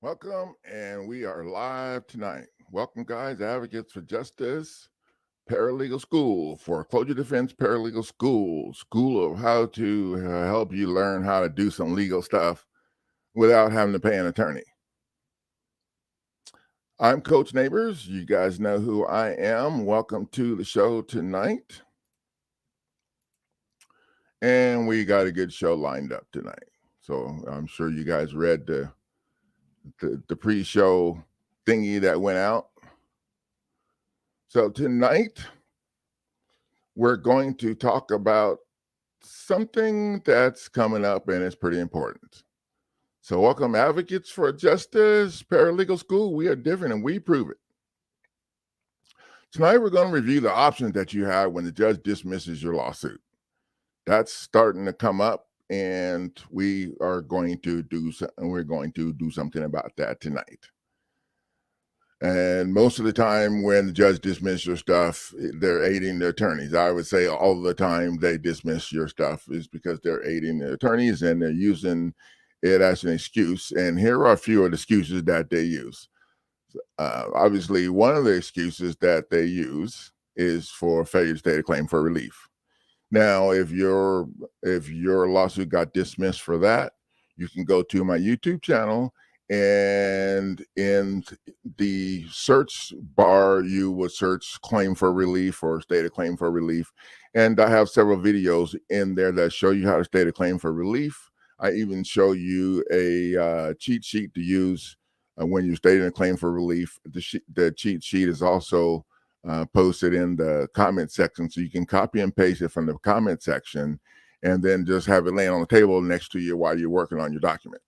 Welcome, and we are live tonight. Welcome, guys, advocates for justice, paralegal school, foreclosure defense paralegal school of how to help you learn how to do some legal stuff without having to pay an attorney. I'm Coach Neighbors. You guys know who I am. Welcome to the show tonight. And we got a good show lined up tonight. So I'm sure you guys read the pre-show thingy that went out. So tonight, we're going to talk about something that's coming up and it's pretty important. So welcome, advocates for justice, paralegal school. We are different and we prove it. Tonight, we're going to review the options that you have when the judge dismisses your lawsuit. That's starting to come up, and we're going to do something about that tonight. And most of the time when the judge dismisses your stuff, they're aiding the attorneys. I would say all the time they dismiss your stuff is because they're aiding the attorneys and they're using it as an excuse. And here are a few of the excuses that they use. Obviously, one of the excuses that they use is for failure to state a claim for relief. Now, if your lawsuit got dismissed for that, you can go to my YouTube channel, and in the search bar, you would search claim for relief or state a claim for relief. And I have several videos in there that show you how to state a claim for relief. I even show you a cheat sheet to use when you're stating a claim for relief. The cheat sheet is also posted in the comment section, so you can copy and paste it from the comment section and then just have it laying on the table next to you while you're working on your document.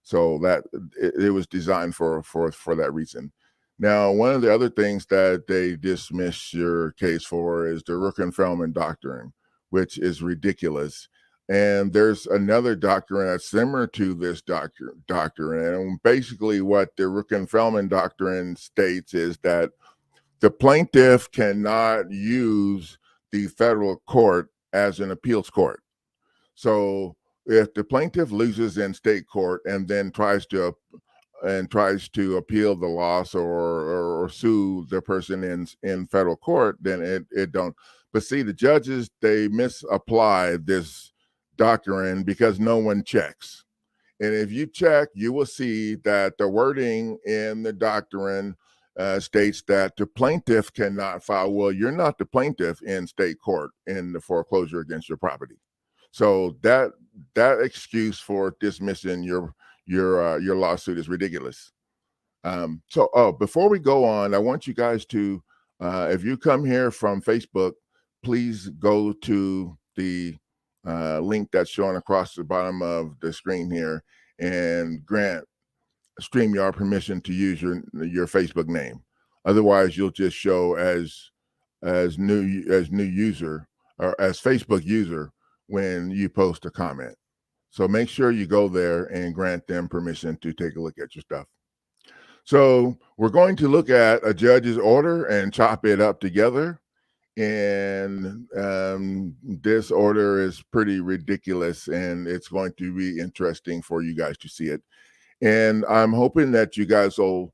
So that it was designed for that reason. Now, one of the other things that they dismiss your case for is the Rook and Feldman doctrine, which is ridiculous. And there's another doctrine that's similar to this doctrine. And basically what the Rook and Feldman doctrine states is that the plaintiff cannot use the federal court as an appeals court. So if the plaintiff loses in state court and then tries to appeal the loss or sue the person in federal court, then it don't. But see, the judges, they misapply this doctrine because no one checks. And if you check, you will see that the wording in the doctrine states that the plaintiff cannot file. Well, you're not the plaintiff in state court in the foreclosure against your property. So that excuse for dismissing your lawsuit is ridiculous. Before we go on, I want you guys to, if you come here from Facebook, please go to the link that's shown across the bottom of the screen here and grant StreamYard permission to use your Facebook name. Otherwise, you'll just show as new user or as Facebook user when you post a comment. So make sure you go there and grant them permission to take a look at your stuff. So we're going to look at a judge's order and chop it up together. And this order is pretty ridiculous, and it's going to be interesting for you guys to see it. And I'm hoping that you guys will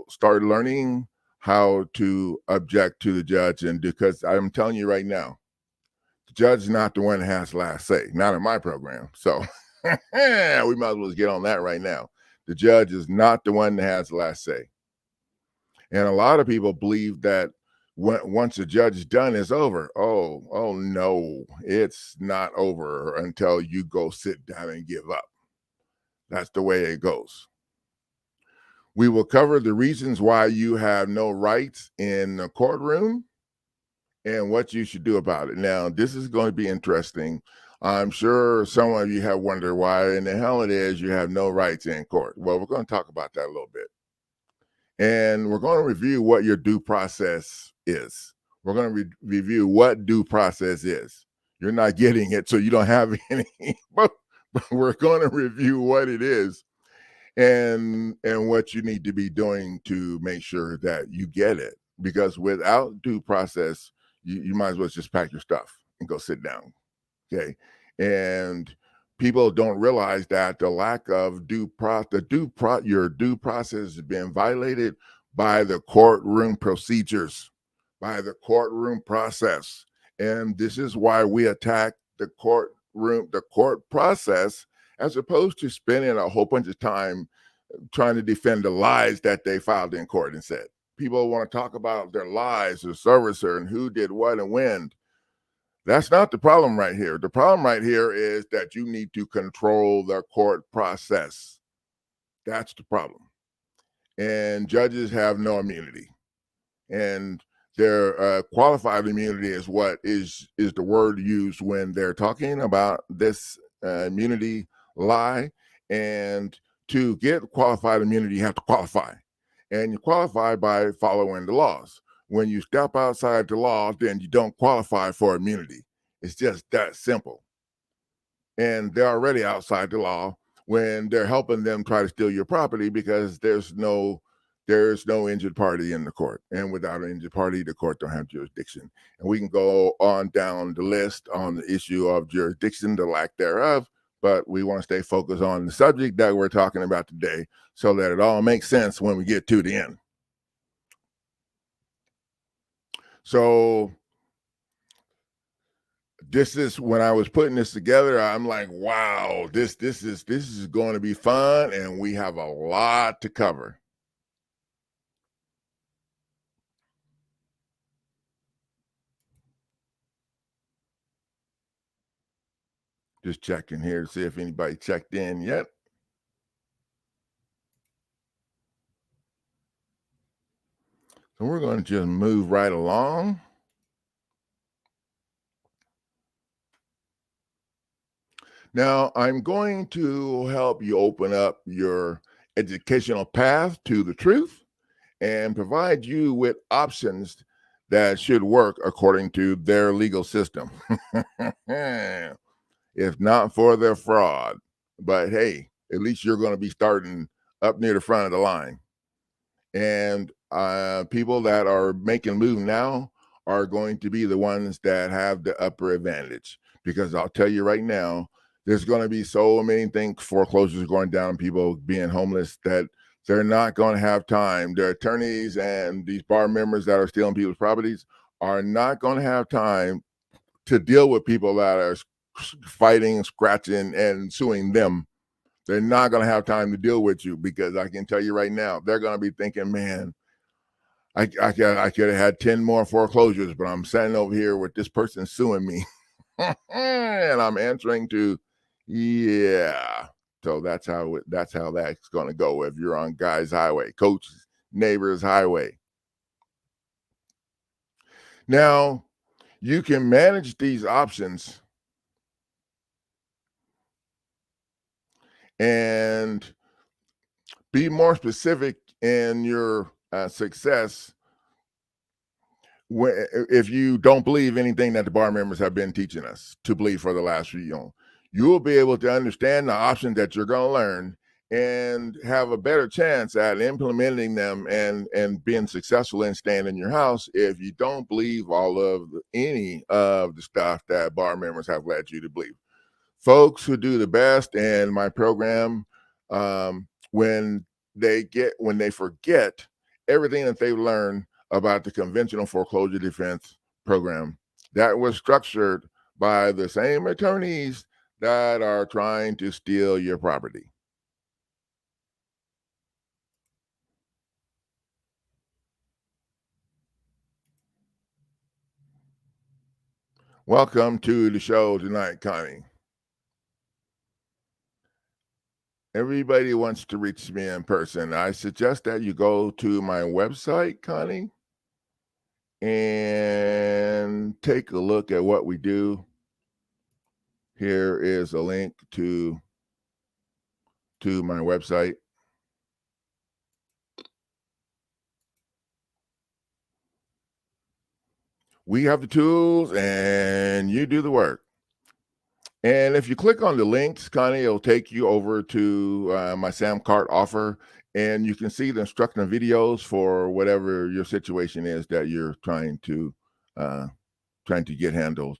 start learning how to object to the judge. And because I'm telling you right now, the judge is not the one that has last say, not in my program. So we might as well get on that right now. The judge is not the one that has the last say. And a lot of people believe that once the judge is done, it's over. Oh no, it's not over until you go sit down and give up. That's the way it goes. We will cover the reasons why you have no rights in the courtroom and what you should do about it. Now, this is going to be interesting. I'm sure some of you have wondered why in the hell it is you have no rights in court. Well, we're going to talk about that a little bit. And we're going to review what your due process is. We're going to review what due process is. You're not getting it, so you don't have any, but we're going to review what it is and what you need to be doing to make sure that you get it. Because without due process, you might as well just pack your stuff and go sit down. Okay. And people don't realize that the lack of your due process has been violated by the courtroom procedures, by the courtroom process. And this is why we attack the court process, as opposed to spending a whole bunch of time trying to defend the lies that they filed in court and said. People want to talk about their lies, the servicer, and who did what and when. That's not the problem right here. The problem right here is that you need to control the court process. That's the problem. And judges have no immunity. And their qualified immunity is what is the word used when they're talking about this immunity lie. And to get qualified immunity, you have to qualify. And you qualify by following the laws. When you step outside the law, then you don't qualify for immunity. It's just that simple. And they're already outside the law when they're helping them try to steal your property, because there's no injured party in the court. And without an injured party, the court don't have jurisdiction. And we can go on down the list on the issue of jurisdiction, the lack thereof, but we want to stay focused on the subject that we're talking about today so that it all makes sense when we get to the end. So this is when I was putting this together, I'm like, wow, this is going to be fun, and we have a lot to cover. Just checking here to see if anybody checked in yet. So we're going to just move right along. Now, I'm going to help you open up your educational path to the truth and provide you with options that should work according to their legal system. If not for their fraud. But hey, at least you're going to be starting up near the front of the line. And people that are making moves now are going to be the ones that have the upper advantage. Because I'll tell you right now, there's going to be so many things, foreclosures going down, people being homeless, that they're not going to have time. Their attorneys and these bar members that are stealing people's properties are not going to have time to deal with people that are fighting, scratching, and suing them. They're not going to have time to deal with you, because I can tell you right now, they're going to be thinking, man, I could have had 10 more foreclosures, but I'm sitting over here with this person suing me. And I'm answering to, yeah. So that's how that's going to go if you're on Guy's Highway, Coach's Neighbor's Highway. Now, you can manage these options and be more specific in your success if you don't believe anything that the bar members have been teaching us to believe for the last few years. You will be able to understand the options that you're going to learn and have a better chance at implementing them and being successful in staying in your house if you don't believe any of the stuff that bar members have led you to believe. Folks who do the best in my program, when they forget everything that they've learned about the conventional foreclosure defense program that was structured by the same attorneys that are trying to steal your property. Welcome to the show tonight, Connie. Everybody wants to reach me in person. I suggest that you go to my website, Connie, and take a look at what we do. Here is a link to my website. We have the tools and you do the work. And if you click on the links, Connie, it'll take you over to my Sam Cart offer, and you can see the instructional videos for whatever your situation is that you're trying to get handled.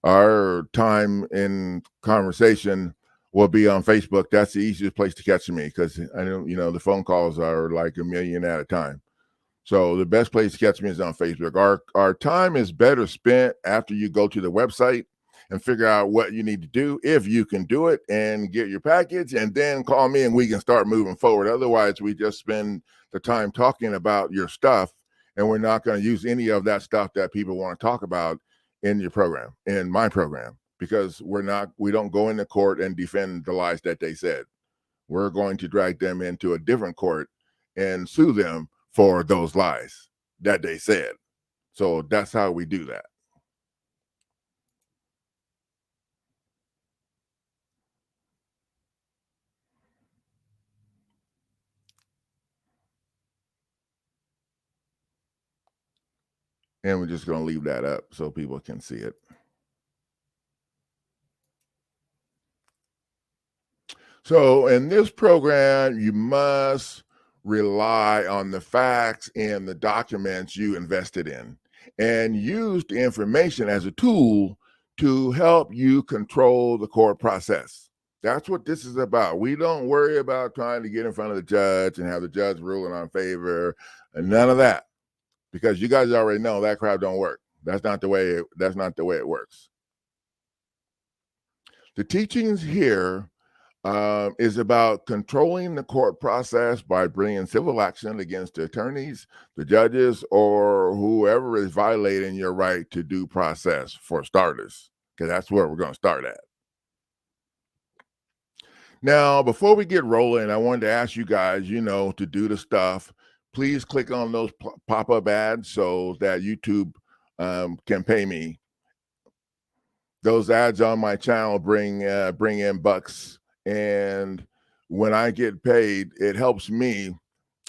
Our time in conversation will be on Facebook. That's the easiest place to catch me because I know, the phone calls are like a million at a time. So the best place to catch me is on Facebook. Our time is better spent after you go to the website and figure out what you need to do, if you can do it, and get your package, and then call me and we can start moving forward. Otherwise, we just spend the time talking about your stuff, and we're not going to use any of that stuff that people want to talk about in your program, in my program, because we don't go into court and defend the lies that they said. We're going to drag them into a different court and sue them for those lies that they said. So that's how we do that. And we're just going to leave that up so people can see it. So in this program, you must rely on the facts and the documents you invested in, and use the information as a tool to help you control the court process. That's what this is about. We don't worry about trying to get in front of the judge and have the judge ruling on favor, and none of that, because you guys already know that crap don't work. That's not the way it works. The teachings here is about controlling the court process by bringing civil action against the attorneys, the judges, or whoever is violating your right to due process, for starters, because that's where we're going to start at. Now, before we get rolling, I wanted to ask you guys, to do the stuff. Please click on those pop-up ads so that YouTube can pay me. Those ads on my channel bring in bucks, and when I get paid, it helps me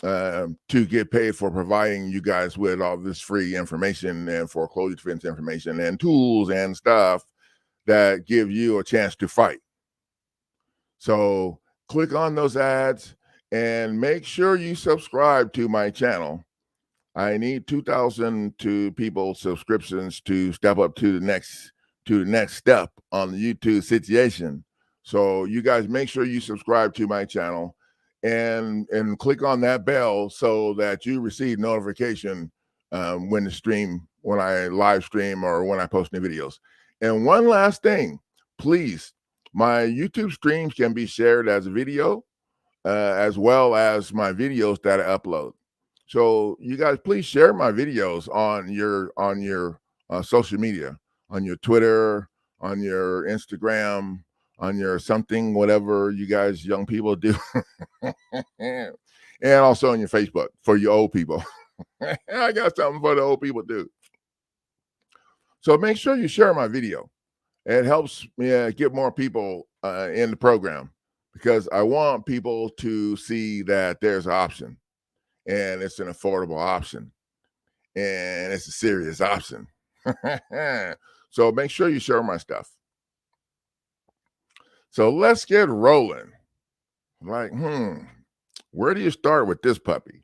to get paid for providing you guys with all this free information and foreclosure defense information and tools and stuff that give you a chance to fight. So click on those ads and make sure you subscribe to my channel. I need 2,000 people subscriptions to step up to the next step on the YouTube situation. So you guys make sure you subscribe to my channel and click on that bell so that you receive notification when I live stream or when I post new videos. And one last thing, please, my YouTube streams can be shared as a video as well as my videos that I upload. So you guys please share my videos on your social media, on your Twitter, on your Instagram, on your something, whatever you guys young people do. And also on your Facebook for you old people. I got something for the old people too. So make sure you share my video. It helps me get more people in the program, because I want people to see that there's an option, and it's an affordable option, and it's a serious option. So make sure you share my stuff. So let's get rolling. Like, where do you start with this puppy?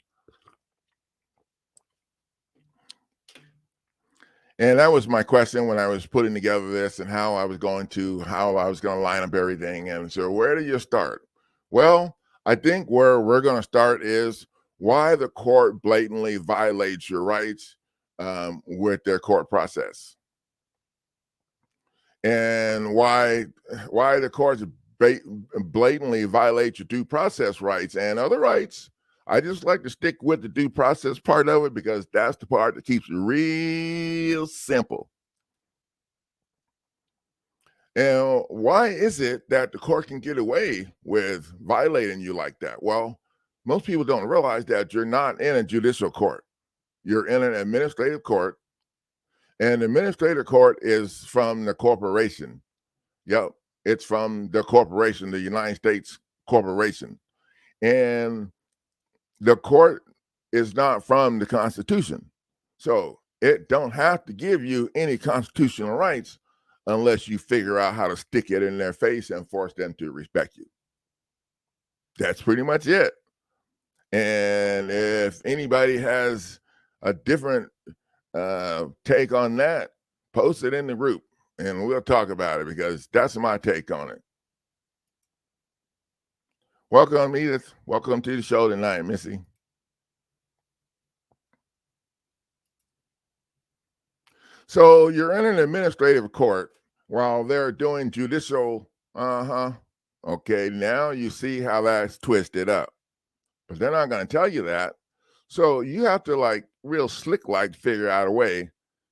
And that was my question when I was putting together this and how I was going to line up everything. And so where do you start? Well, I think where we're going to start is why the court blatantly violates your rights with their court process, and why the courts blatantly violate your due process rights and other rights. I just like to stick with the due process part of it because that's the part that keeps it real simple. And why is it that the court can get away with violating you like that? Well, most people don't realize that you're not in a judicial court. You're in an administrative court, and the administrative court is from the corporation. Yep, it's from the corporation, the United States corporation. And the court is not from the Constitution. So it don't have to give you any constitutional rights unless you figure out how to stick it in their face and force them to respect you. That's pretty much it. And if anybody has a different take on that, post it in the group and we'll talk about it, because that's my take on it. Welcome, Edith. Welcome to the show tonight, Missy. So you're in an administrative court while they're doing judicial. Okay, now you see how that's twisted up, but they're not going to tell you that. So you have to like real slick like figure out a way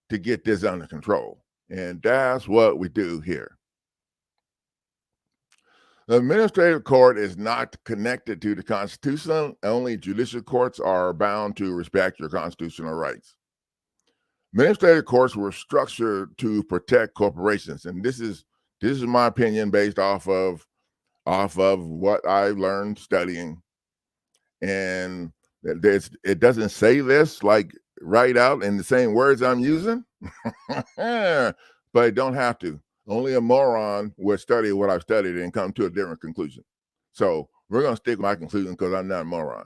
to get this under control. And that's what we do here. The administrative court is not connected to the Constitution. Only judicial courts are bound to respect your constitutional rights. Administrative courts were structured to protect corporations, and this is my opinion based off of what I learned studying. And it doesn't say this like right out in the same words I'm using, but it don't have to. Only a moron would study what I've studied and come to a different conclusion. So we're going to stick with my conclusion because I'm not a moron.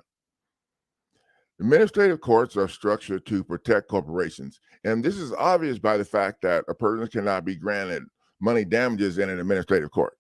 Administrative courts are structured to protect corporations. And this is obvious by the fact that a person cannot be granted money damages in an administrative court.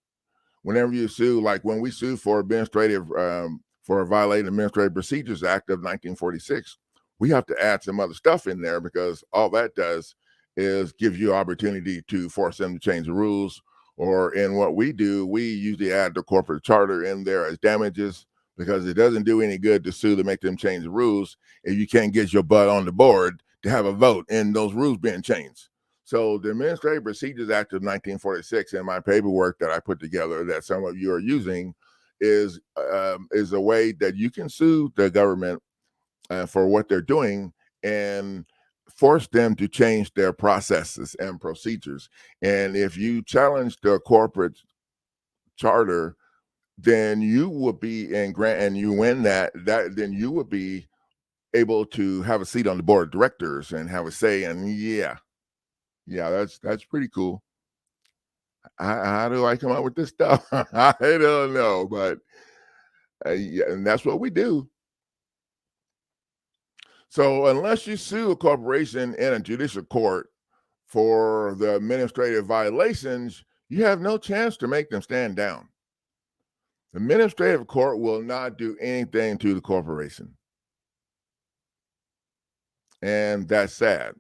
Whenever you sue, like when we sue for violating Administrative Procedures Act of 1946, we have to add some other stuff in there because all that does is give you opportunity to force them to change the rules. Or in what we do, we usually add the corporate charter in there as damages because it doesn't do any good to sue to make them change the rules if you can't get your butt on the board to have a vote in those rules being changed. So the Administrative Procedures Act of 1946 in my paperwork that I put together that some of you are using is a way that you can sue the government for what they're doing and force them to change their processes and procedures. And if you challenge the corporate charter, then you will be in grant and you win that then you would be able to have a seat on the board of directors and have a say. And yeah, that's pretty cool. How do I come up with this stuff? I don't know, but yeah, and that's what we do. So unless you sue a corporation in a judicial court for the administrative violations, you have no chance to make them stand down. The administrative court will not do anything to the corporation. And that's sad.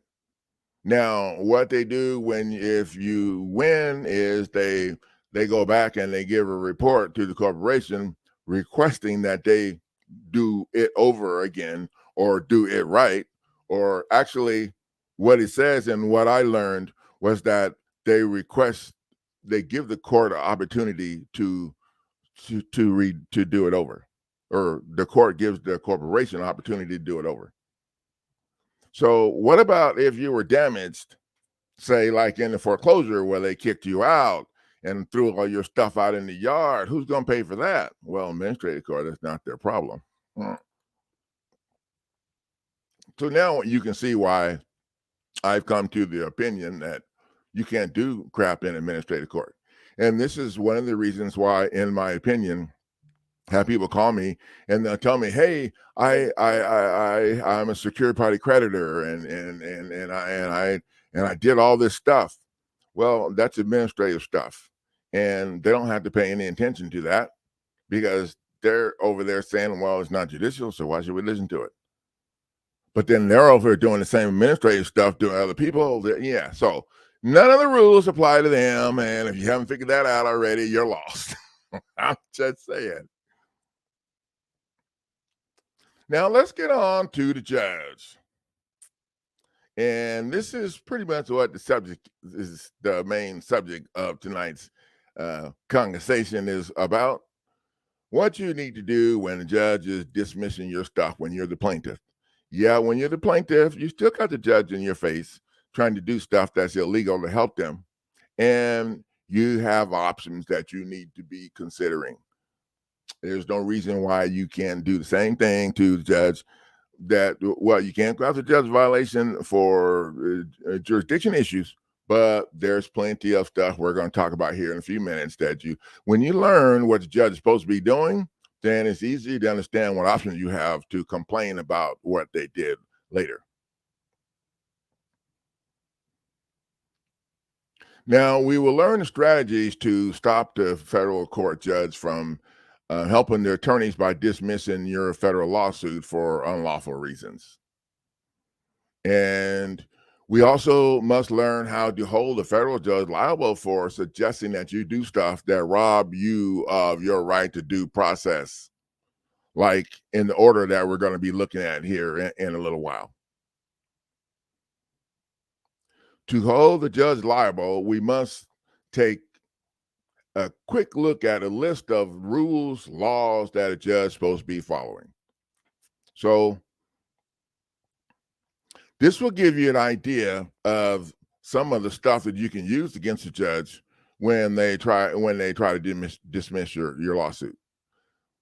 Now, what they do if you win is they go back and they give a report to the corporation requesting that they do it over again or do it right. Or actually, what it says and what I learned was that they give the court an opportunity to do it over, or the court gives the corporation an opportunity to do it over. So what about if you were damaged, say like in the foreclosure where they kicked you out and threw all your stuff out in the yard? Who's going to pay for that? Well, administrative court, that's not their problem. So now you can see why I've come to the opinion that you can't do crap in administrative court. And this is one of the reasons why, in my opinion, have people call me and they'll tell me, "Hey, I'm a secured party creditor, and I did all this stuff." Well, that's administrative stuff, and they don't have to pay any attention to that because they're over there saying, "Well, it's not judicial, so why should we listen to it?" But then they're over here doing the same administrative stuff to other people. Yeah, so none of the rules apply to them, and if you haven't figured that out already, you're lost. I'm just saying. Now let's get on to the judge. And this is pretty much what the main subject of tonight's conversation is about. What you need to do when the judge is dismissing your stuff when you're the plaintiff. Yeah, when you're the plaintiff, you still got the judge in your face trying to do stuff that's illegal to help them. And you have options that you need to be considering. There's no reason why you can't do the same thing to the judge. You can't go after judge violation for jurisdiction issues, but there's plenty of stuff we're going to talk about here in a few minutes that when you learn what the judge is supposed to be doing, then it's easy to understand what options you have to complain about what they did later. Now, we will learn the strategies to stop the federal court judge from helping the attorneys by dismissing your federal lawsuit for unlawful reasons. And we also must learn how to hold a federal judge liable for suggesting that you do stuff that rob you of your right to due process, like in the order that we're going to be looking at here in a little while. To hold the judge liable, we must take a quick look at a list of rules, laws that a judge is supposed to be following. So this will give you an idea of some of the stuff that you can use against a judge when they try to dismiss your lawsuit.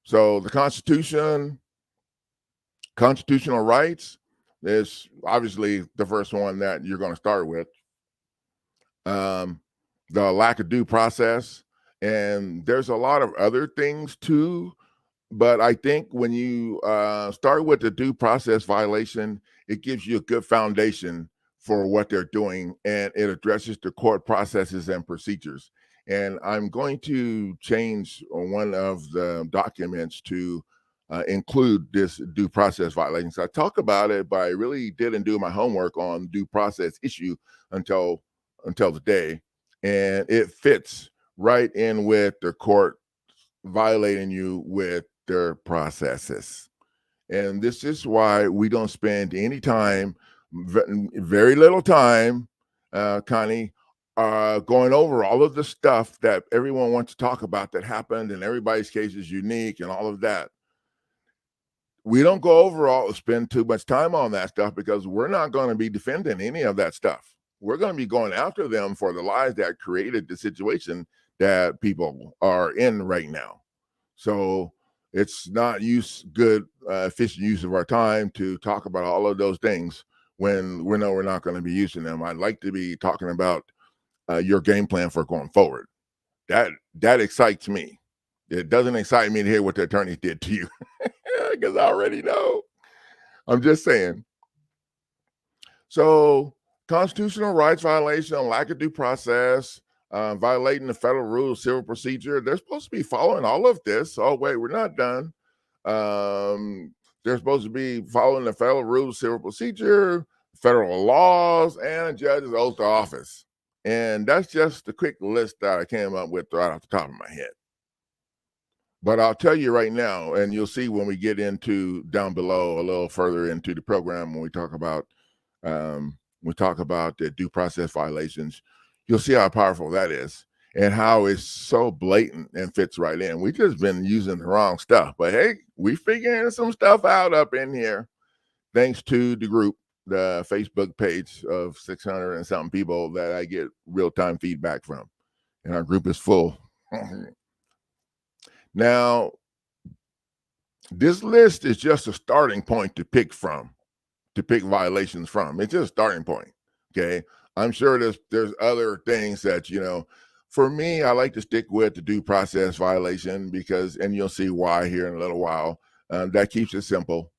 So the Constitution, constitutional rights is obviously the first one that you're going to start with. The lack of due process, and there's a lot of other things too. But I think when you start with the due process violation, it gives you a good foundation for what they're doing, and it addresses the court processes and procedures. And I'm going to change one of the documents to include this due process violation. So I talk about it, but I really didn't do my homework on due process issue until today, and it fits right in with the court violating you with their processes. And this is why we don't spend any time, very little time, Connie, going over all of the stuff that everyone wants to talk about that happened, and everybody's case is unique and all of that. We don't go over spend too much time on that stuff because we're not going to be defending any of that stuff. We're going to be going after them for the lies that created the situation that people are in right now. So it's not good, efficient use of our time to talk about all of those things when we know we're not going to be using them. I'd like to be talking about your game plan for going forward. That excites me. It doesn't excite me to hear what the attorneys did to you because I already know. I'm just saying. So constitutional rights violation, lack of due process, violating the federal rules of civil procedure. They're supposed to be following all of this. Oh, wait, we're not done. They're supposed to be following the federal rules of civil procedure, federal laws, and a judge's oath of office. And that's just the quick list that I came up with right off the top of my head. But I'll tell you right now, and you'll see when we get into down below a little further into the program when we talk about the due process violations, you'll see how powerful that is and how it's so blatant and fits right in. We just been using the wrong stuff, but hey, we figuring some stuff out up in here thanks to the group, the Facebook page of 600 and something people that I get real-time feedback from, and our group is full. Now, this list is just a starting point to pick violations from. It's just a starting point. Okay. I'm sure there's other things that, for me, I like to stick with the due process violation because, and you'll see why here in a little while, that keeps it simple.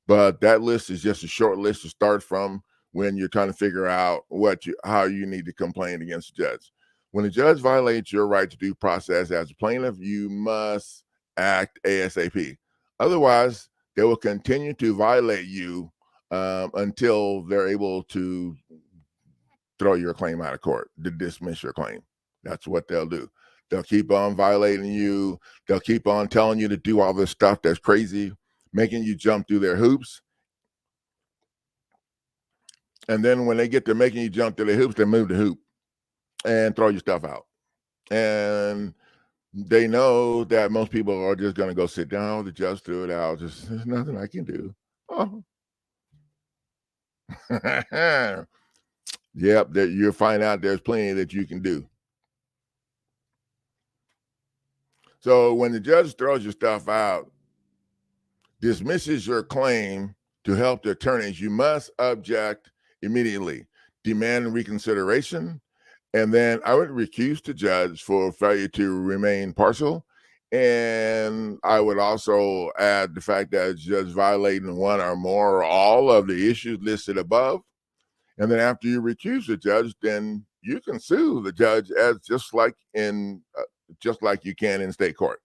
But that list is just a short list to start from when you're trying to figure out how you need to complain against the judge. When a judge violates your right to due process as a plaintiff, you must act ASAP. Otherwise, they will continue to violate you until they're able to throw your claim out of court, to dismiss your claim. That's what they'll do. They'll keep on violating you. They'll keep on telling you to do all this stuff that's crazy, making you jump through their hoops. And then when they get to making you jump through the hoops, they move the hoop and throw your stuff out. And they know that most people are just going to go sit down. Oh, the judge threw it out. There's nothing I can do. Oh. Yep, you'll find out there's plenty that you can do. So when the judge throws your stuff out, dismisses your claim to help the attorneys, you must object immediately, demand reconsideration, and then I would recuse the judge for failure to remain partial. And I would also add the fact that the judge violating one or more or all of the issues listed above. And then after you recuse the judge, then you can sue the judge as just like you can in state court.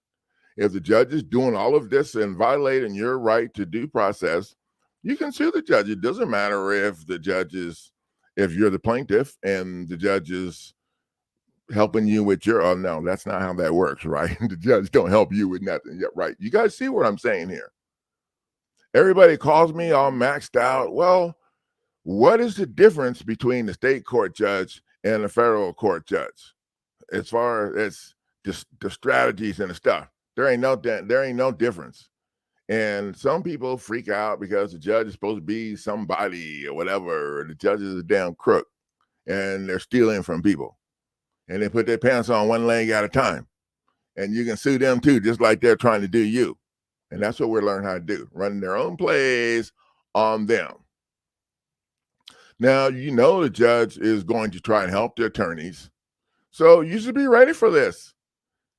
If the judge is doing all of this and violating your right to due process, you can sue the judge. It doesn't matter if if you're the plaintiff and the judge is helping you with your, oh no, that's not how that works, right? The judge don't help you with nothing. Yeah, right. You guys see what I'm saying here? Everybody calls me all maxed out. Well, what is the difference between the state court judge and the federal court judge as far as the strategies and the stuff? There ain't no difference. And some people freak out because the judge is supposed to be somebody or whatever. The judge is a damn crook and they're stealing from people. And they put their pants on one leg at a time. And you can sue them too, just like they're trying to do you. And that's what we're learning how to do, run their own plays on them. Now, you know the judge is going to try and help the attorneys. So you should be ready for this.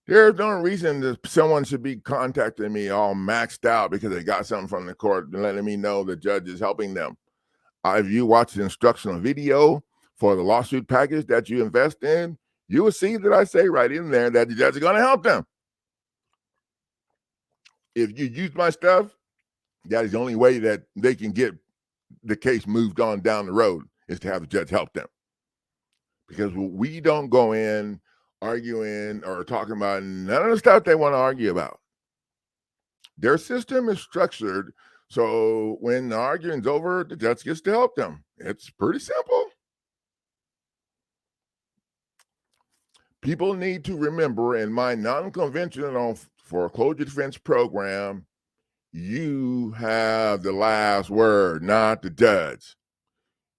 There's no reason that someone should be contacting me all maxed out because they got something from the court and letting me know the judge is helping them. If you watch the instructional video for the lawsuit package that you invest in, you will see that I say right in there that the judge is going to help them. If you use my stuff, that is the only way that they can get the case moved on down the road, is to have the judge help them. Because we don't go in arguing or talking about none of the stuff they want to argue about. Their system is structured so when the arguing's over, the judge gets to help them. It's pretty simple. People need to remember, in my non-conventional foreclosure defense program, you have the last word, not the judge.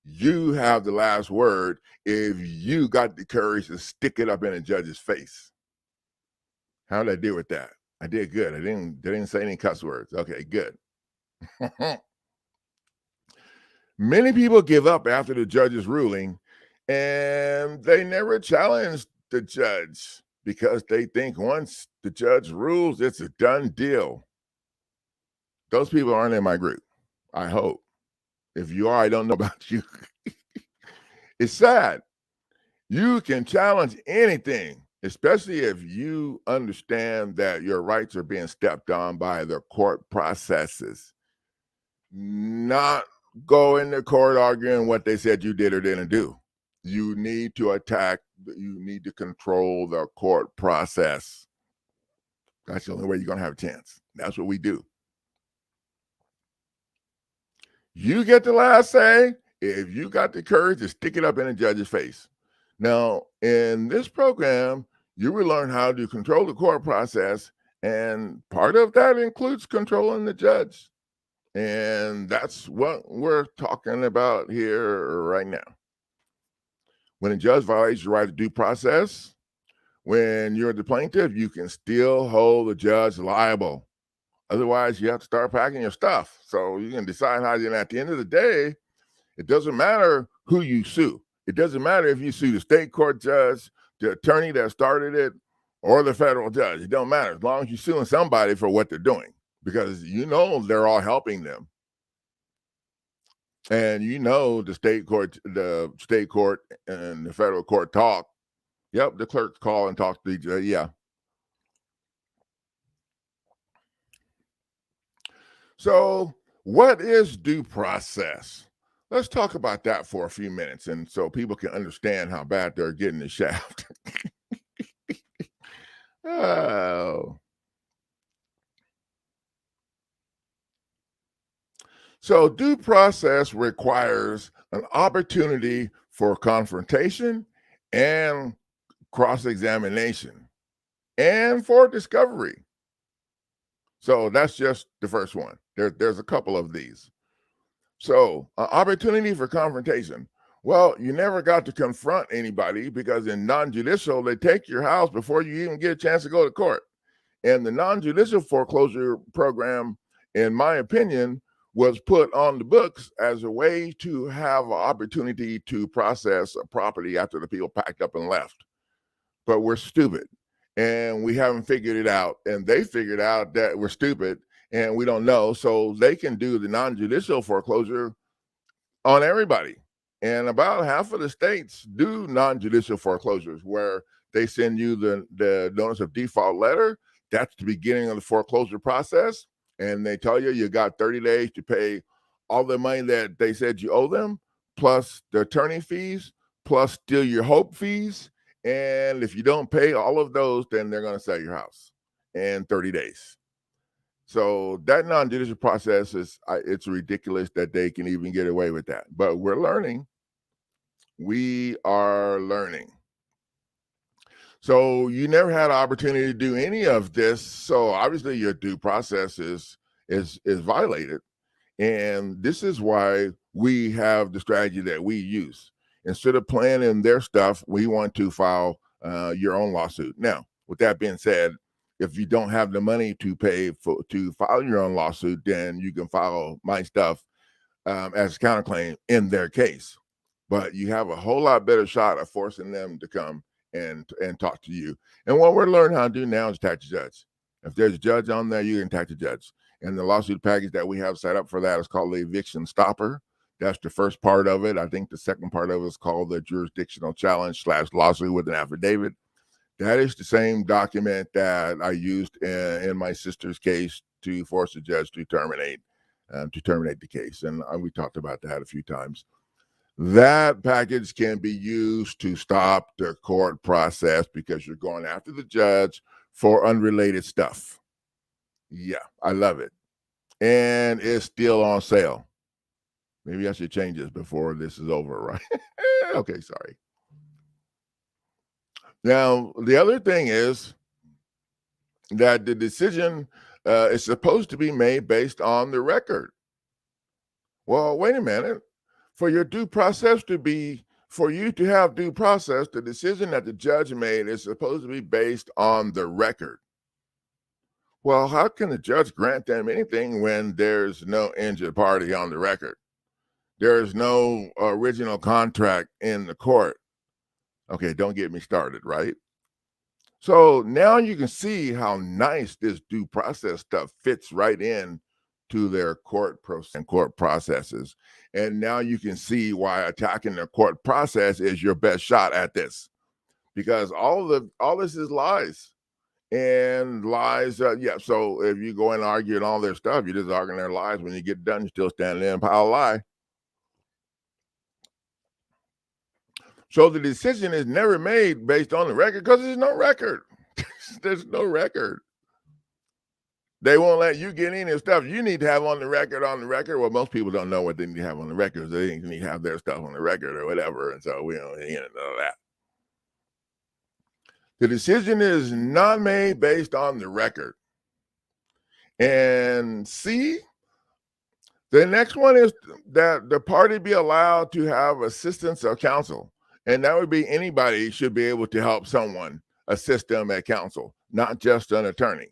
You have the last word if you got the courage to stick it up in a judge's face. How did I do with that? I did good. I didn't say any cuss words. Okay, good. Many people give up after the judge's ruling, and they never challenge the judge because they think once the judge rules, it's a done deal. Those people aren't in my group, I hope. If you are, I don't know about you. It's sad. You can challenge anything, especially if you understand that your rights are being stepped on by the court processes. Not go into court arguing what they said you did or didn't do. You need to control the court process. That's the only way you're going to have a chance. That's what we do. You get the last say if you got the courage to stick it up in a judge's face. Now, in this program, you will learn how to control the court process, and part of that includes controlling the judge. And that's what we're talking about here right now. When a judge violates your right to due process, when you're the plaintiff, you can still hold the judge liable. Otherwise, you have to start packing your stuff. So you can decide how, and at the end of the day, it doesn't matter who you sue. It doesn't matter if you sue the state court judge, the attorney that started it, or the federal judge. It don't matter as long as you're suing somebody for what they're doing, because you know they're all helping them. And you know the state court and the federal court talk. Yep, the clerks call and talk to each other. Yeah. So what is due process? Let's talk about that for a few minutes, and so people can understand how bad they're getting the shaft. Oh. So due process requires an opportunity for confrontation and cross-examination and for discovery. So that's just the first one. There's a couple of these. So opportunity for confrontation. Well, you never got to confront anybody because in non-judicial, they take your house before you even get a chance to go to court. And the non-judicial foreclosure program, in my opinion, was put on the books as a way to have an opportunity to process a property after the people packed up and left. But we're stupid and we haven't figured it out. And they figured out that we're stupid and we don't know. So they can do the non-judicial foreclosure on everybody. And about half of the states do non-judicial foreclosures where they send you the notice of default letter that's the beginning of the foreclosure process. And they tell you got 30 days to pay all the money that they said you owe them, plus the attorney fees, plus still your hope fees. And if you don't pay all of those, then they're going to sell your house in 30 days. So that non-judicial process it's ridiculous that they can even get away with that. But we're learning. We are learning. So you never had an opportunity to do any of this. So obviously your due process is violated. And this is why we have the strategy that we use. Instead of planning their stuff, we want to file your own lawsuit. Now, with that being said, if you don't have the money to pay to file your own lawsuit, then you can file my stuff as a counterclaim in their case. But you have a whole lot better shot of forcing them to come and talk to you. And what we're learning how to do now is attack the judge. If there's a judge on there, you can attack the judge. And the lawsuit package that we have set up for that is called the Eviction Stopper. That's the first part of it. I think the second part of it is called the jurisdictional challenge / lawsuit with an affidavit. That is the same document that I used in my sister's case to force the judge to terminate the case. And we talked about that a few times. That package can be used to stop the court process because you're going after the judge for unrelated stuff. Yeah, I love it. And it's still on sale. Maybe I should change this before this is over, right? Okay, sorry. Now, the other thing is that the decision is supposed to be made based on the record. Well, wait a minute. For your due process for you to have due process, the decision that the judge made is supposed to be based on the record. Well, how can the judge grant them anything when there's no injured party on the record? There's no original contract in the court. Okay, don't get me started, right? So now you can see how nice this due process stuff fits right in to their court processes. And now you can see why attacking the court process is your best shot at this, because all this is lies. And lies, yeah. So if you go and argue and all their stuff, you're just arguing their lies. When you get done, you're still standing there and pile of lie. So the decision is never made based on the record because there's no record. There's no record. They won't let you get any stuff you need to have on the record. Well, most people don't know what they need to have on the record. So they need to have their stuff on the record or whatever. And so we don't know that. The decision is not made based on the record. And C, the next one is that the party be allowed to have assistance of counsel. And that would be anybody should be able to help someone assist them at counsel, not just an attorney.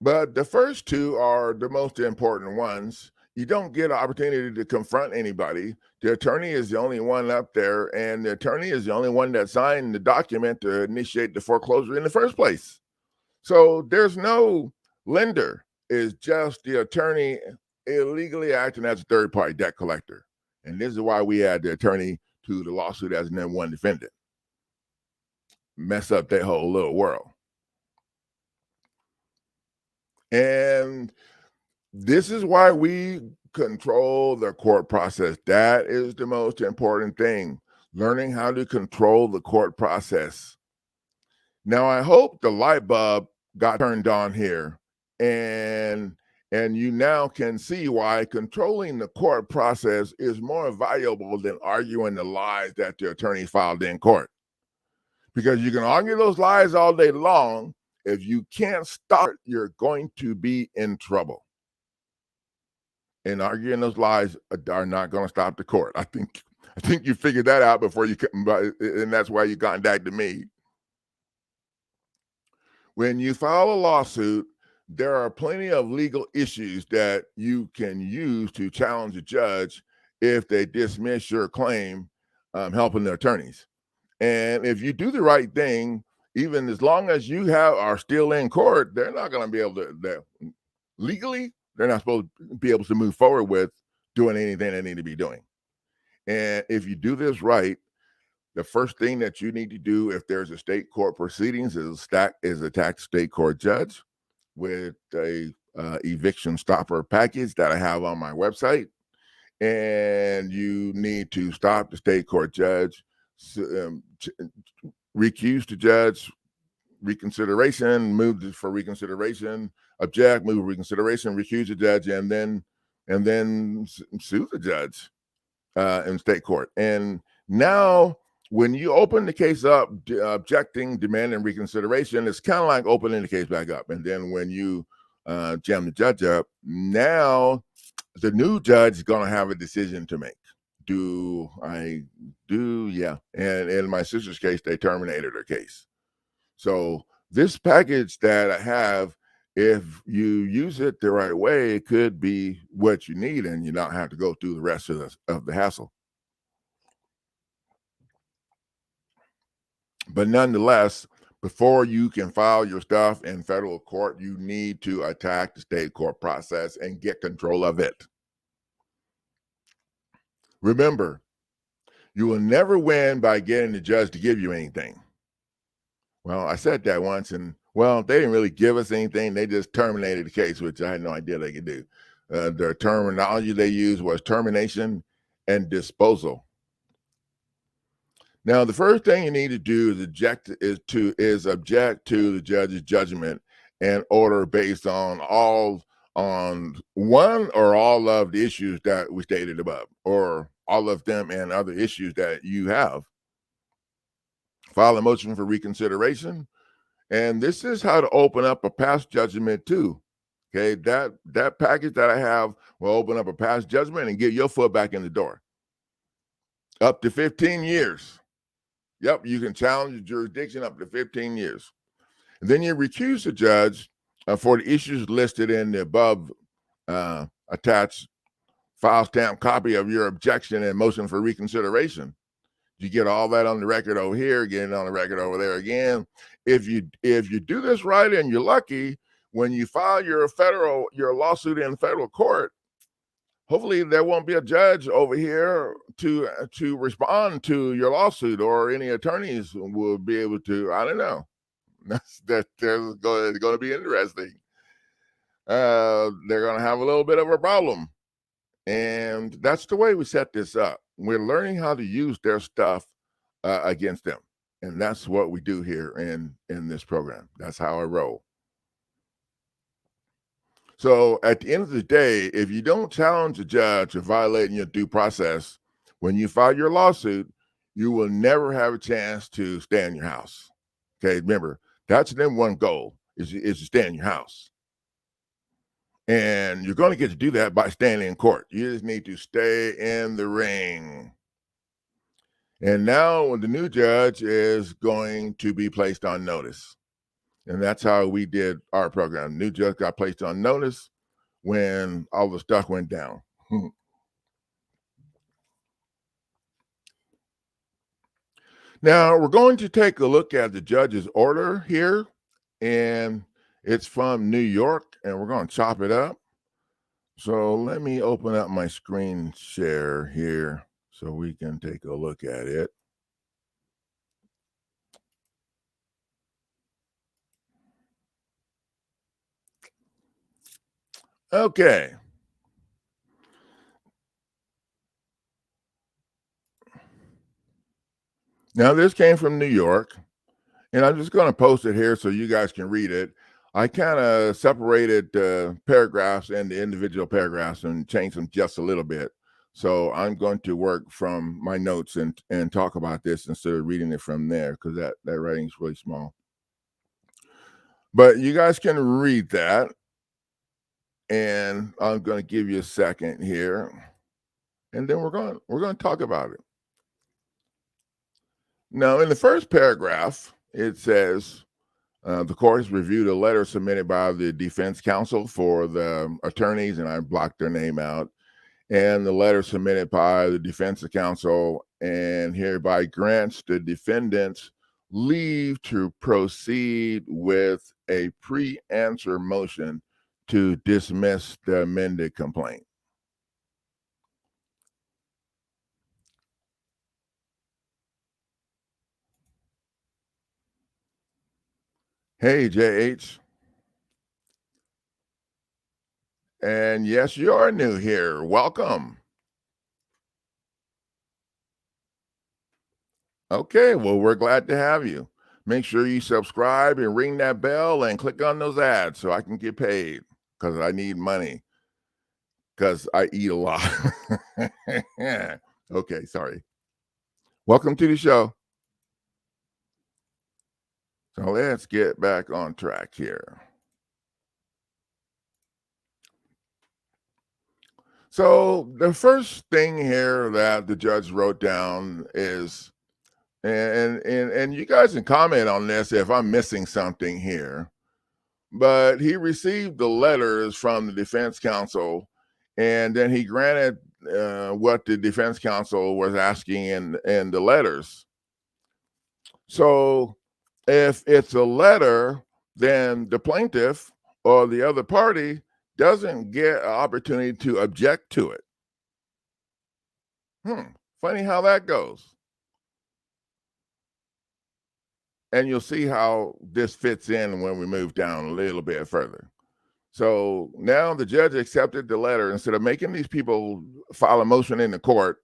But the first two are the most important ones. You don't get an opportunity to confront anybody. The attorney is the only one up there, and the attorney is the only one that signed the document to initiate the foreclosure in the first place. So there's no lender. It's just the attorney illegally acting as a third-party debt collector. And this is why we add the attorney to the lawsuit as number one defendant. Mess up that whole little world. And this is why we control the court process. That is the most important thing, learning how to control the court process. Now, I hope the light bulb got turned on here, and you now can see why controlling the court process is more valuable than arguing the lies that the attorney filed in court. Because you can argue those lies all day long. If you can't stop it, you're going to be in trouble. And arguing those lies are not going to stop the court. I think you figured that out before you come, and that's why you contacted me. When you file a lawsuit, there are plenty of legal issues that you can use to challenge a judge if they dismiss your claim, helping the attorneys. And if you do the right thing, even as long as you are still in court, they're not going to be able to, legally, they're not supposed to be able to move forward with doing anything they need to be doing. And if you do this right, the first thing that you need to do if there's a state court proceedings is attack state court judge with a eviction stopper package that I have on my website. And you need to stop the state court judge, recuse the judge, reconsideration, move for reconsideration, object, move reconsideration, recuse the judge, and then sue the judge in state court. And now, when you open the case up, objecting, demanding reconsideration, it's kind of like opening the case back up. And then when you jam the judge up, now the new judge is going to have a decision to make. Yeah. And in my sister's case, they terminated her case. So this package that I have, if you use it the right way, it could be what you need, and you don't have to go through the rest of the hassle. But nonetheless, before you can file your stuff in federal court, you need to attack the state court process and get control of it. Remember, you will never win by getting the judge to give you anything. Well, I said that once, and they didn't really give us anything. They just terminated the case, which I had no idea they could do. The terminology they used was termination and disposal. Now, the first thing you need to do is object to the judge's judgment and order based on one or all of the issues that we stated above, or all of them and other issues that you have. File a motion for reconsideration, and this is how to open up a past judgment too. Okay, that package that I have will open up a past judgment and get your foot back in the door. Up to 15 years. Yep, you can challenge the jurisdiction up to 15 years. And then you recuse the judge for the issues listed in the above attached file stamp copy of your objection and motion for reconsideration. You get all that on the record over here, get it on the record over there again. If you do this right and you're lucky, when you file your lawsuit in federal court, hopefully there won't be a judge over here to respond to your lawsuit, or any attorneys will be able to. I don't know. That's going to be interesting. They're going to have a little bit of a problem, and that's the way we set this up. We're learning how to use their stuff against them, and that's what we do here in this program. That's how I roll. So at the end of the day, if you don't challenge a judge for violating your due process, when you file your lawsuit, you will never have a chance to stay in your house. Okay, remember, that's the number one goal, is to stay in your house. And you're going to get to do that by staying in court. You just need to stay in the ring. And now the new judge is going to be placed on notice. And that's how we did our program. New judge got placed on notice when all the stuff went down. Now, we're going to take a look at the judge's order here, and it's from New York, and we're going to chop it up. So let me open up my screen share here so we can take a look at it. Okay. Now, this came from New York, and I'm just going to post it here so you guys can read it. I kind of separated paragraphs into individual paragraphs and changed them just a little bit. So I'm going to work from my notes and talk about this instead of reading it from there, because that writing is really small. But you guys can read that, and I'm going to give you a second here, and then we're going to talk about it. Now, in the first paragraph, it says, the court has reviewed a letter submitted by the defense counsel for the attorneys, and I blocked their name out, and the letter submitted by the defense counsel, and hereby grants the defendants leave to proceed with a pre-answer motion to dismiss the amended complaint. Hey, JH. And yes, you are new here. Welcome. Okay, well, we're glad to have you. Make sure you subscribe and ring that bell and click on those ads so I can get paid because I need money because I eat a lot. Okay, sorry. Welcome to the show. So let's get back on track here. So the first thing here that the judge wrote down is, and you guys can comment on this if I'm missing something here, but he received the letters from the defense counsel, and then he granted what the defense counsel was asking in the letters. So if it's a letter, then the plaintiff or the other party doesn't get an opportunity to object to it. Funny how that goes. And you'll see how this fits in when we move down a little bit further. So now the judge accepted the letter instead of making these people file a motion in the court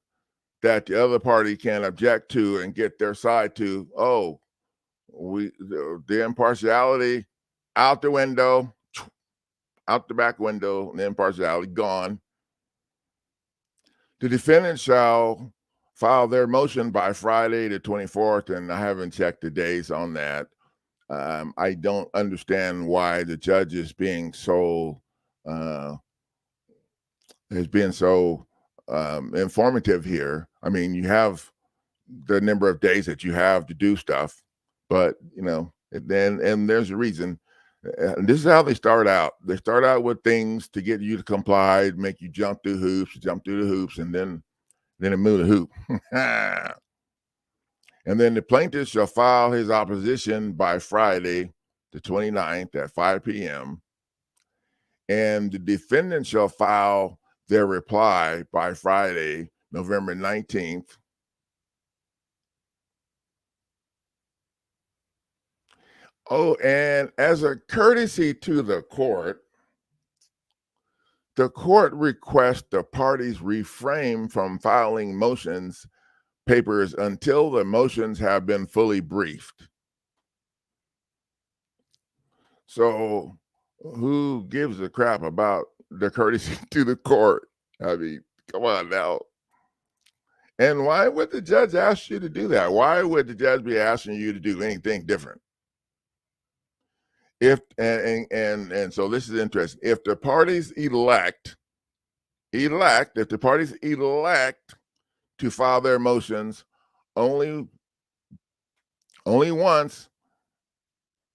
that the other party can object to and get their side to. Oh, the impartiality out the window, out the back window, the impartiality gone. The defendant shall file their motion by Friday the 24th, and I haven't checked the days on that. I don't understand why the judge is being so informative here. I mean, you have the number of days that you have to do stuff, but and there's a reason. And this is how they start out. They start out with things to get you to comply, make you jump through the hoops, and then move the hoop. And then the plaintiff shall file his opposition by Friday, the 29th at 5 p.m. And the defendant shall file their reply by Friday, November 19th. Oh, and as a courtesy to the court requests the parties refrain from filing motions papers until the motions have been fully briefed. So who gives a crap about the courtesy to the court? I mean, come on now. And why would the judge ask you to do that? Why would the judge be asking you to do anything different? If and so this is interesting. If the parties elect to file their motions only once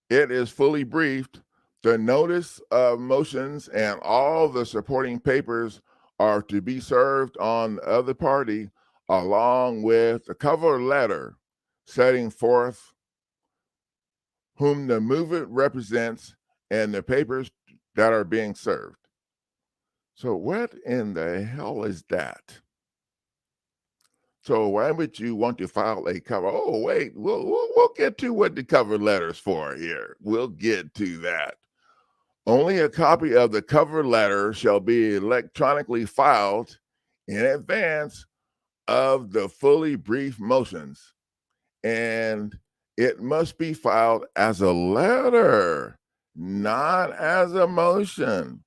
it is fully briefed, the notice of motions and all the supporting papers are to be served on the other party, along with a cover letter setting forth whom the movement represents and the papers that are being served. So what in the hell is that? So why would you want to file a cover? Oh, wait, we'll get to what the cover letter's for here. We'll get to that. Only a copy of the cover letter shall be electronically filed in advance of the fully briefed motions, and it must be filed as a letter, not as a motion.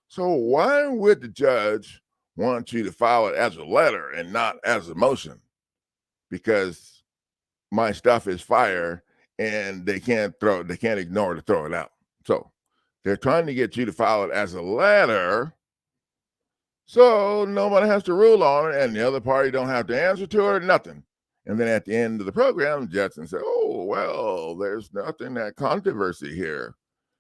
So why would the judge want you to file it as a letter and not as a motion? Because my stuff is fire and they can't ignore to throw it out. So they're trying to get you to file it as a letter so nobody has to rule on it and the other party don't have to answer to it or nothing. And then at the end of the program, Judson said, oh, well, there's nothing that controversy here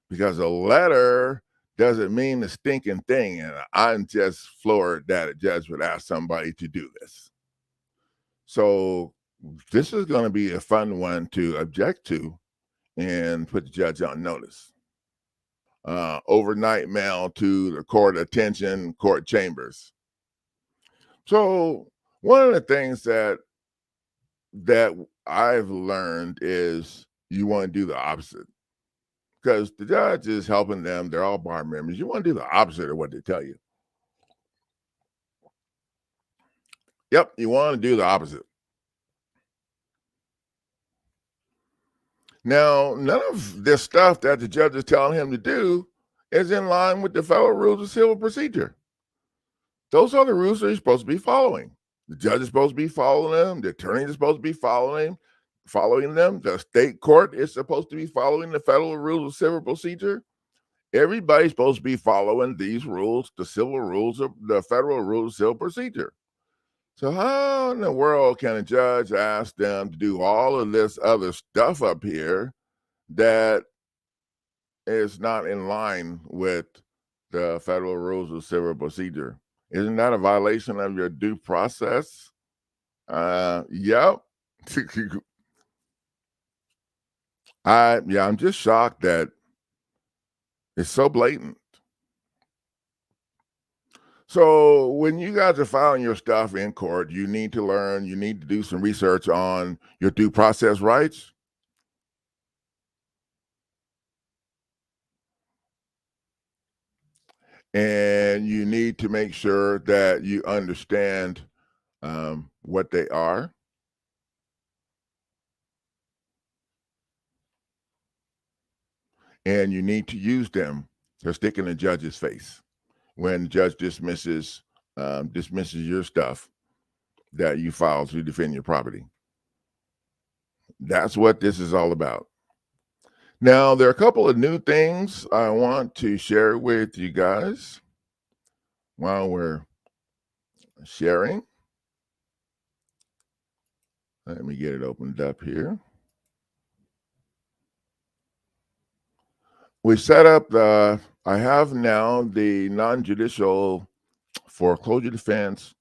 because a letter doesn't mean the stinking thing. And I'm just floored that a judge would ask somebody to do this. So this is going to be a fun one to object to and put the judge on notice. Overnight mail to the court attention, court chambers. So one of the things that I've learned is you want to do the opposite. Because the judge is helping them. They're all bar members. You want to do the opposite of what they tell you. Yep, you want to do the opposite. Now, none of this stuff that the judge is telling him to do is in line with the federal rules of civil procedure. Those are the rules that you're supposed to be following. The judge is supposed to be following them. The attorney is supposed to be following them. The state court is supposed to be following the federal rules of civil procedure. Everybody's supposed to be following these rules, the civil rules of the federal rules of civil procedure. So how in the world can a judge ask them to do all of this other stuff up here that is not in line with the federal rules of civil procedure? Isn't that a violation of your due process? Yep. I'm just shocked that it's so blatant. So when you guys are filing your stuff in court, you need to learn, you need to do some research on your due process rights. And you need to make sure that you understand what they are. And you need to use them to stick in the judge's face when the judge dismisses your stuff that you filed to defend your property. That's what this is all about. Now, there are a couple of new things I want to share with you guys while we're sharing. Let me get it opened up here. We set up I have now the non-judicial foreclosure defense,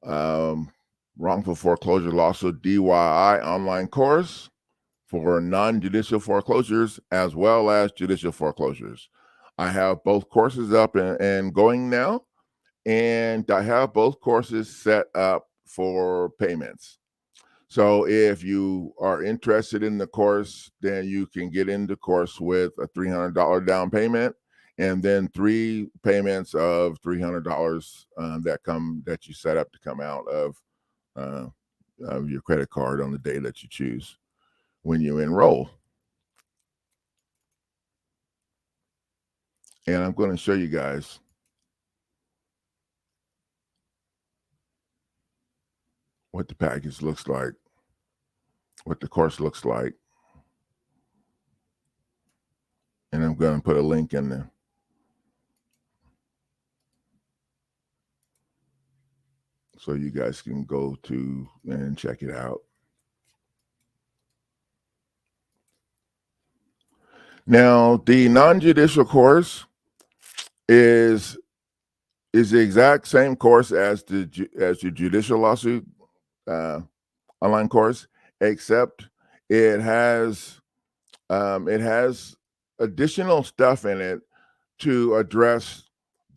wrongful foreclosure lawsuit DYI online course for non-judicial foreclosures as well as judicial foreclosures. I have both courses up and going now, and I have both courses set up for payments. So if you are interested in the course, then you can get into the course with a $300 down payment, and then 3 payments of $300 that you set up to come out of your credit card on the day that you choose when you enroll. And I'm going to show you guys what the package looks like, what the course looks like. And I'm going to put a link in there. So you guys can go to and check it out. Now, the non-judicial course is the exact same course as the judicial lawsuit online course, except it has additional stuff in it to address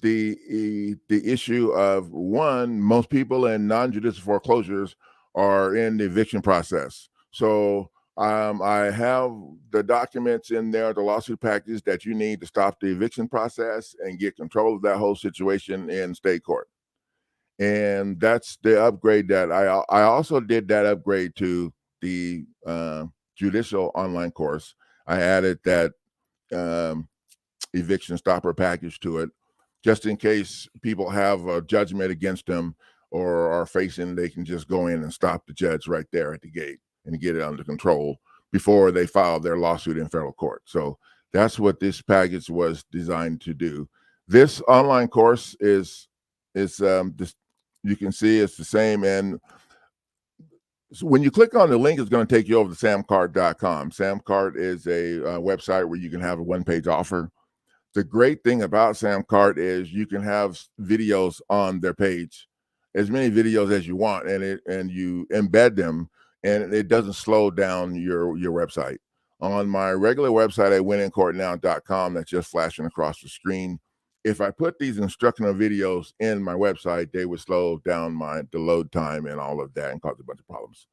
the issue of, one, most people in non-judicial foreclosures are in the eviction process. So I have the documents in there, the lawsuit package that you need to stop the eviction process and get control of that whole situation in state court. And that's the upgrade that I also did that upgrade to the judicial online course. I added that Eviction Stopper package to it, just in case people have a judgment against them or are facing, they can just go in and stop the judge right there at the gate and get it under control before they file their lawsuit in federal court. So that's what this package was designed to do. This online course is this, you can see it's the same. And so when you click on the link, it's going to take you over to samcart.com. Samcart is a website where you can have a one-page offer. The great thing about Samcart is you can have videos on their page, as many videos as you want, and you embed them, and it doesn't slow down your website. On my regular website at winincourtnow.com, that's just flashing across the screen, if I put these instructional videos in my website, they would slow down the load time and all of that and cause a bunch of problems.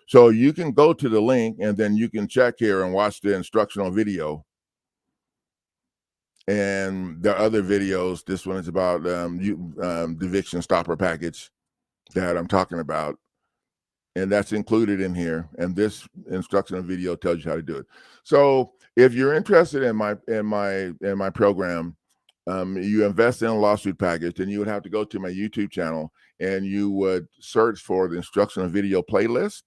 So you can go to the link and then you can check here and watch the instructional video. And the other videos, this one is about the Eviction Stopper package that I'm talking about. And that's included in here. And this instructional video tells you how to do it. So if you're interested in my program, you invest in a lawsuit package, then you would have to go to my YouTube channel and you would search for the instructional video playlist.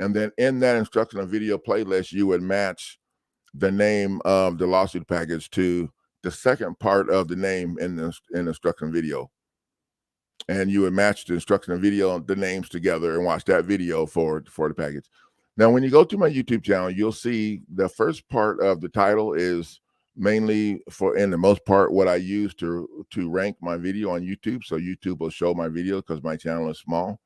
And then in that instructional video playlist, you would match the name of the lawsuit package to the second part of the name in the instructional video. And you would match the instructional video, the names together, and watch that video for the package. Now, when you go to my YouTube channel, you'll see the first part of the title is mainly in the most part, what I use to rank my video on YouTube. So YouTube will show my video because my channel is small.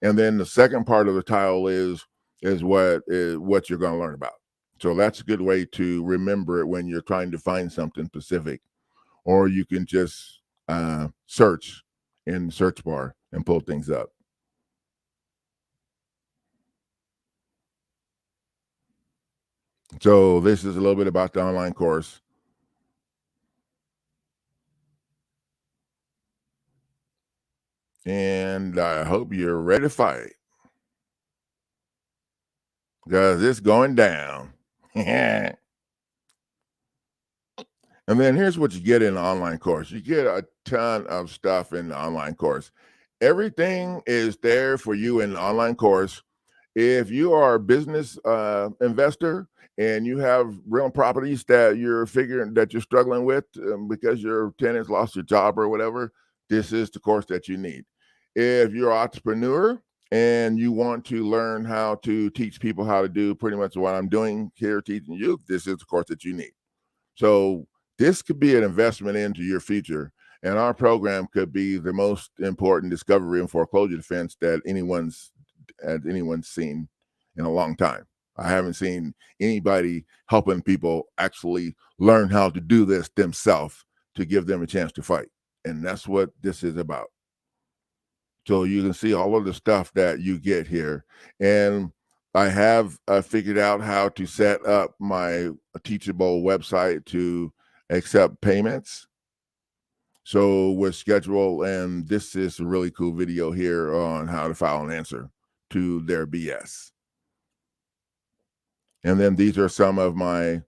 And then the second part of the title is what you're going to learn about. So that's a good way to remember it when you're trying to find something specific, or you can just search in the search bar and pull things up. So this is a little bit about the online course. And I hope you're ready to fight, because it's going down. And then here's what you get in the online course. You get a ton of stuff in the online course. Everything is there for you in the online course. If you are a business investor and you have real properties that you're struggling with because your tenants lost your job or whatever, this is the course that you need. If you're an entrepreneur and you want to learn how to teach people how to do pretty much what I'm doing here, teaching you, this is the course that you need. So this could be an investment into your future. And our program could be the most important discovery in foreclosure defense that anyone's seen in a long time. I haven't seen anybody helping people actually learn how to do this themselves to give them a chance to fight. And that's what this is about. So you can see all of the stuff that you get here. And I have figured out how to set up my Teachable website to accept payments. So with schedule, and this is a really cool video here on how to file an answer to their BS. And then these are some of my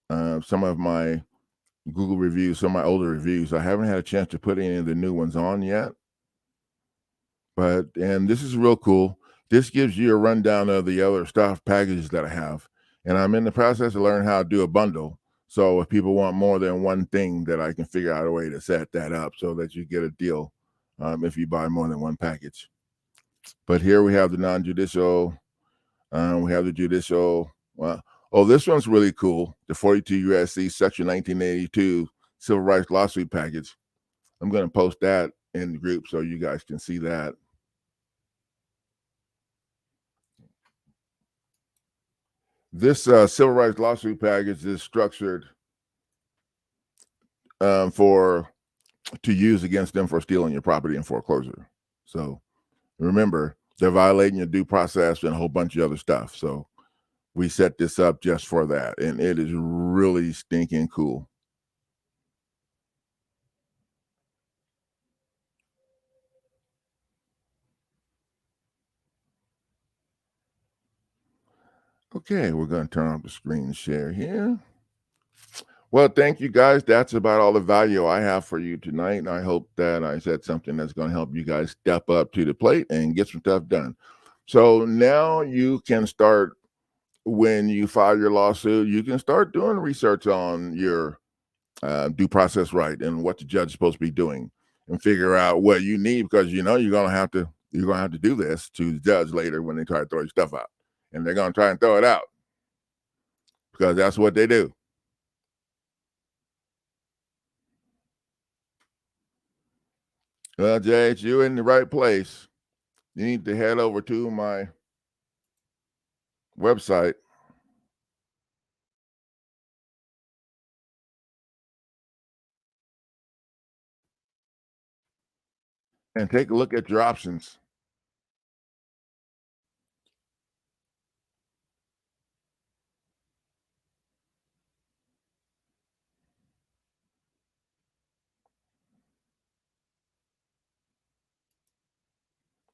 Google reviews, some of my older reviews. I haven't had a chance to put any of the new ones on yet, and this is real cool. This gives you a rundown of the other stuff packages that I have, and I'm in the process of learning how to do a bundle. So if people want more than one thing, that I can figure out a way to set that up so that you get a deal if you buy more than one package. But here we have the non-judicial. We have the judicial. Well, this one's really cool. The 42 U.S.C. Section 1982 Civil Rights Lawsuit Package. I'm going to post that in the group so you guys can see that. This Civil Rights Lawsuit Package is structured to use against them for stealing your property in foreclosure. So remember, they're violating your due process and a whole bunch of other stuff. So we set this up just for that, and it is really stinking cool. Okay, we're going to turn off the screen share here. Well, thank you guys. That's about all the value I have for you tonight. And I hope that I said something that's going to help you guys step up to the plate and get some stuff done. So now you can start, when you file your lawsuit, you can start doing research on your due process right and what the judge is supposed to be doing, and figure out what you need, because you're going to have to do this to the judge later when they try to throw your stuff out, and they're going to try and throw it out because that's what they do. Well, Jay, you're in the right place. You need to head over to my website and take a look at your options.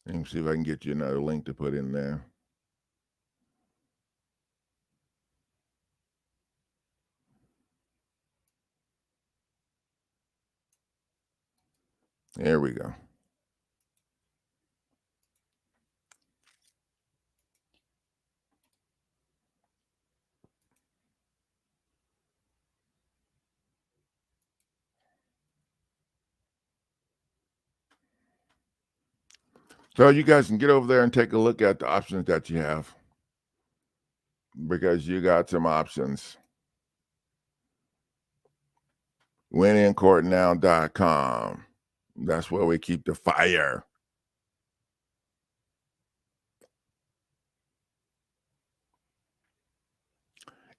Let me see if I can get you another link to put in there. There we go. So you guys can get over there and take a look at the options that you have, because you got some options. Winincourtnow.com. That's where we keep the fire.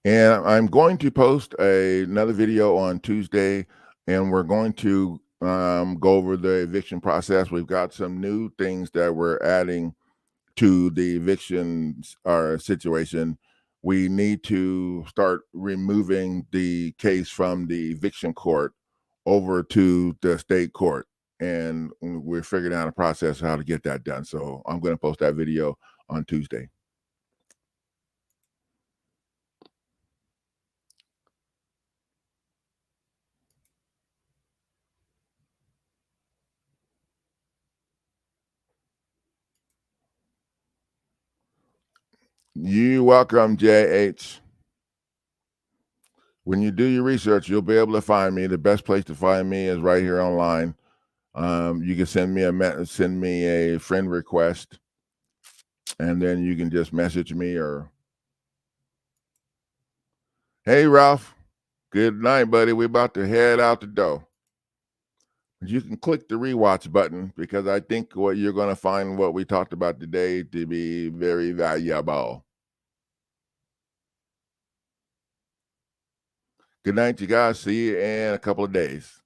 And I'm going to post another video on Tuesday, and we're going to go over the eviction process. We've got some new things that we're adding to the eviction situation. We need to start removing the case from the eviction court over to the state court, and we're figuring out a process how to get that done. So I'm going to post that video on Tuesday. You're welcome, JH. When you do your research, you'll be able to find me. The best place to find me is right here online. You can send me a friend request, and then you can just message me or, hey Ralph, good night, buddy. We're about to head out the door. You can click the rewatch button, because I think what you're going to find what we talked about today to be very valuable. Good night, you guys. See you in a couple of days.